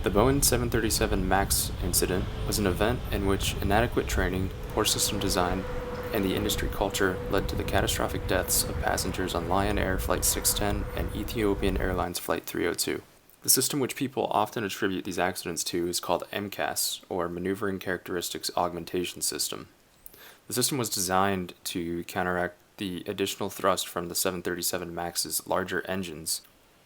The Boeing 737 MAX incident was an event in which inadequate training, poor system design, and the industry culture led to the catastrophic deaths of passengers on Lion Air Flight 610 and Ethiopian Airlines Flight 302. The system which people often attribute these accidents to is called MCAS, or Maneuvering Characteristics Augmentation System. The system was designed to counteract the additional thrust from the 737 MAX's larger engines,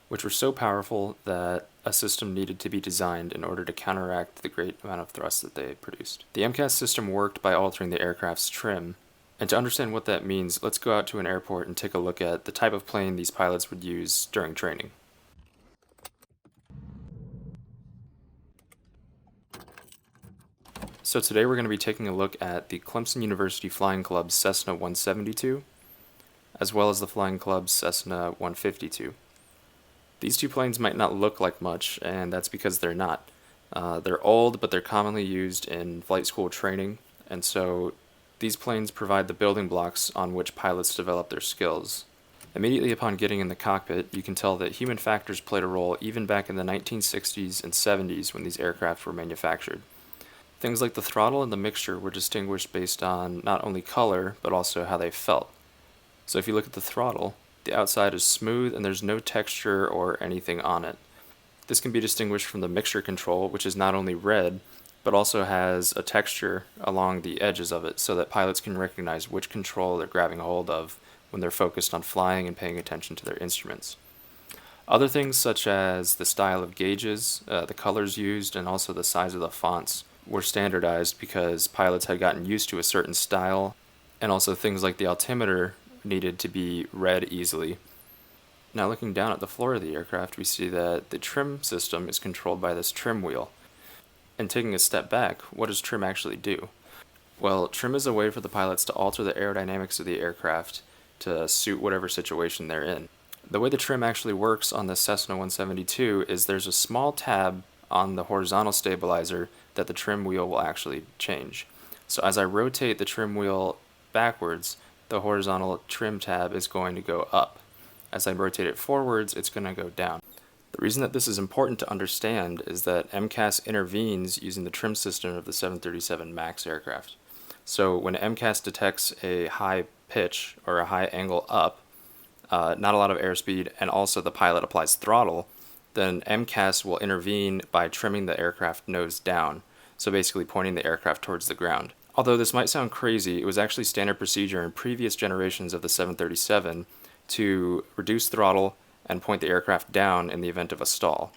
which were so powerful that a system needed to be designed in order to counteract the great amount of thrust that they produced. The MCAS system worked by altering the aircraft's trim, and to understand what that means, let's go out to an airport and take a look at the type of plane these pilots would use during training. So today we're going to be taking a look at the Clemson University Flying Club's Cessna 172, as well as the Flying Club's Cessna 152. These two planes might not look like much, and that's because they're not. They're old, but they're commonly used in flight school training, and so these planes provide the building blocks on which pilots develop their skills. Immediately upon getting in the cockpit, you can tell that human factors played a role even back in the 1960s and 70s when these aircraft were manufactured. Things like the throttle and the mixture were distinguished based on not only color, but also how they felt. So if you look at the throttle, the outside is smooth and there's no texture or anything on it. This can be distinguished from the mixture control, which is not only red, but also has a texture along the edges of it so that pilots can recognize which control they're grabbing a hold of when they're focused on flying and paying attention to their instruments. Other things such as the style of gauges, the colors used, and also the size of the fonts were standardized because pilots had gotten used to a certain style, and also things like the altimeter needed to be read easily. Now looking down at the floor of the aircraft, we see that the trim system is controlled by this trim wheel. And taking a step back, what does trim actually do? Well, trim is a way for the pilots to alter the aerodynamics of the aircraft to suit whatever situation they're in. The way the trim actually works on the Cessna 172 is there's a small tab on the horizontal stabilizer that the trim wheel will actually change. So as I rotate the trim wheel backwards, the horizontal trim tab is going to go up. As I rotate it forwards, it's going to go down. The reason that this is important to understand is that MCAS intervenes using the trim system of the 737 MAX aircraft. So when MCAS detects a high pitch or a high angle up, not a lot of airspeed, and also the pilot applies throttle, then MCAS will intervene by trimming the aircraft nose down, so basically pointing the aircraft towards the ground. Although this might sound crazy, it was actually standard procedure in previous generations of the 737 to reduce throttle and point the aircraft down in the event of a stall.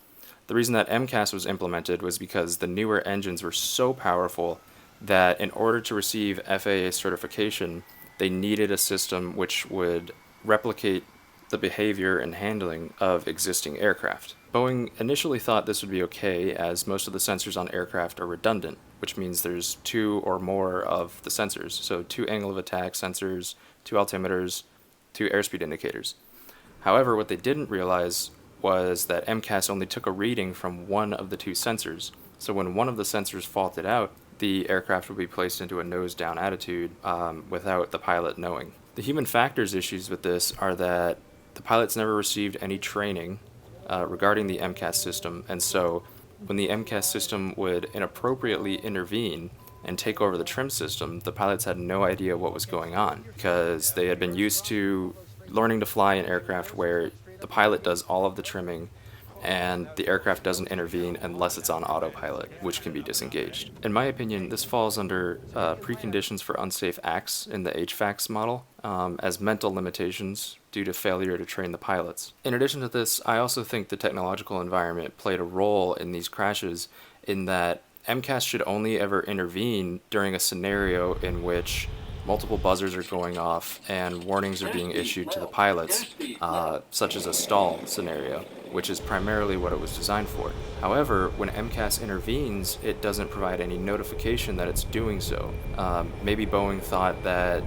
The reason that MCAS was implemented was because the newer engines were so powerful that in order to receive FAA certification, they needed a system which would replicate the behavior and handling of existing aircraft. Boeing initially thought this would be okay, as most of the sensors on aircraft are redundant, which means there's two or more of the sensors. So 2 angle of attack sensors, 2 altimeters, 2 airspeed indicators. However, what they didn't realize was that MCAS only took a reading from one of the 2 sensors. So when one of the sensors faulted out, the aircraft would be placed into a nose-down attitude without the pilot knowing. The human factors issues with this are that the pilots never received any training regarding the MCAS system, and so when the MCAS system would inappropriately intervene and take over the trim system, the pilots had no idea what was going on because they had been used to learning to fly an aircraft where the pilot does all of the trimming and the aircraft doesn't intervene unless it's on autopilot, which can be disengaged. In my opinion, this falls under preconditions for unsafe acts in the HFACS model as mental limitations due to failure to train the pilots. In addition to this, I also think the technological environment played a role in these crashes in that MCAS should only ever intervene during a scenario in which multiple buzzers are going off and warnings are being issued to the pilots, such as a stall scenario, which is primarily what it was designed for. However, when MCAS intervenes, it doesn't provide any notification that it's doing so. Maybe Boeing thought that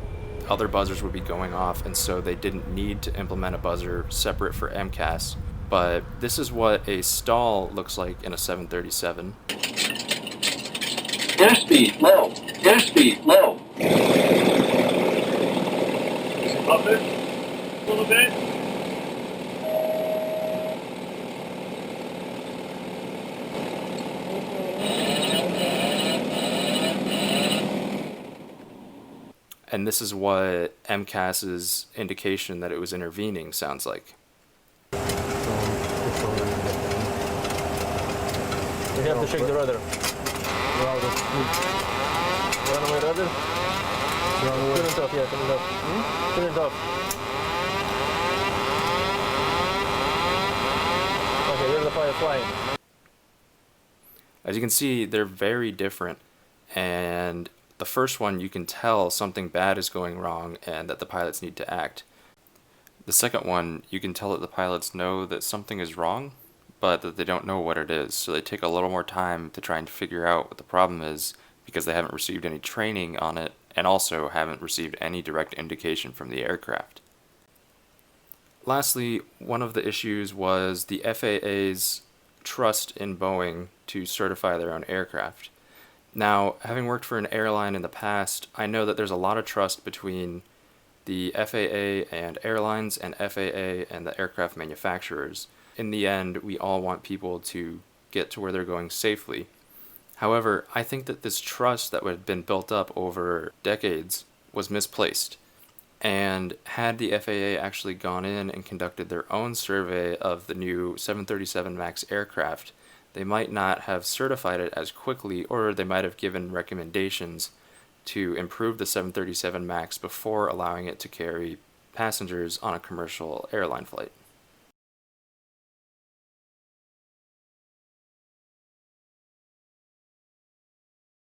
other buzzers would be going off, and so they didn't need to implement a buzzer separate for MCAS. But this is what a stall looks like in a 737. Airspeed low. Airspeed low. Up it a little bit. And this is what MCAS's indication that it was intervening sounds like. We have to shake the rudder. Run away rudder. Turn it off, yeah, turn it off. Turn it off. Okay, there's the fire flying. As you can see, they're very different, and the first one you can tell something bad is going wrong and that the pilots need to act. The second one, you can tell that the pilots know that something is wrong, but that they don't know what it is, so they take a little more time to try and figure out what the problem is because they haven't received any training on it and also haven't received any direct indication from the aircraft. Lastly, one of the issues was the FAA's trust in Boeing to certify their own aircraft. Now, having worked for an airline in the past, I know that there's a lot of trust between the FAA and airlines and FAA and the aircraft manufacturers. In the end, we all want people to get to where they're going safely. However, I think that this trust that had been built up over decades was misplaced. And had the FAA actually gone in and conducted their own survey of the new 737 MAX aircraft, they might not have certified it as quickly, or they might have given recommendations to improve the 737 MAX before allowing it to carry passengers on a commercial airline flight.